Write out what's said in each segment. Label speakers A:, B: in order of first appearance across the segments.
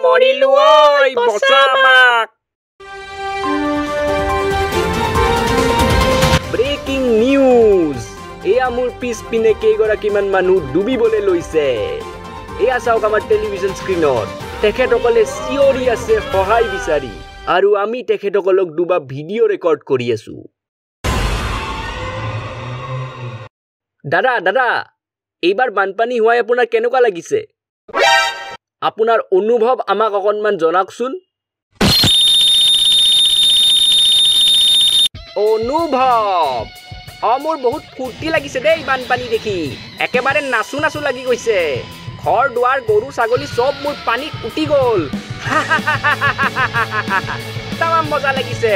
A: মৰিলো ঐ বচা আমাক। ব্ৰেকিং নিউজ, এয়া মোৰ পিছপিনে কেইগৰাকীমান মানুহ ডুবিবলৈ লৈছে। এয়া চাওক আমাৰ টেলিভিছন স্ক্ৰীনত, তেখেতসকলে চিঞৰি আছে সহায় বিচাৰি, আৰু আমি তেখেতসকলক ডুবা ভিডিঅ' ৰেকৰ্ড কৰি আছো। দাদা দাদা, এইবাৰ বানপানী হোৱাই আপোনাৰ কেনেকুৱা লাগিছে? আপোনাৰ অনুভৱ আমাক অকণমান জনাওকচোন। অনুভৱ? মোৰ বহুত ফূৰ্তি লাগিছে দেই বানপানী দেখি, একেবাৰে নাচো নাচো লাগি গৈছে। ঘৰ দুৱাৰ গৰু ছাগলী চব মোৰ পানীত উটি গ'ল। তামাম মজা লাগিছে।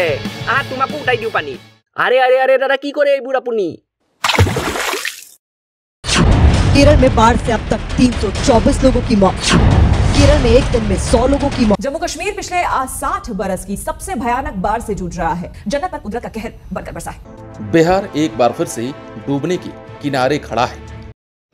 A: তোমাকো উঠাই দিওঁ পানীত। আৰে আৰে আৰে দাদা, কি কৰে এইবোৰ আপুনি?
B: केरल में बाढ़ से अब तक 324 लोगों की मौत। केरल में एक दिन में 100 लोगों की मौत।
C: जम्मू कश्मीर पिछले 60 बरस की सबसे भयानक बाढ़ से जूझ रहा है। जन्नत पर कुदरत का कहर बनकर बरसा है।
D: बिहार एक बार फिर से डूबने के किनारे खड़ा है।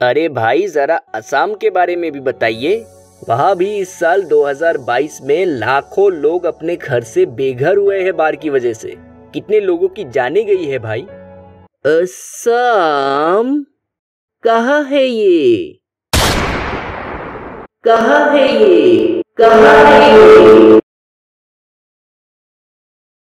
A: अरे भाई, जरा असम के बारे में भी बताइए। वहाँ भी इस साल 2022 में लाखों लोग अपने घर से बेघर हुए हैं बाढ़ की वजह से। कितने लोगों की जाने गई है भाई। असम कहाँ है ये? कहाँ है ये? कहाँ है ये?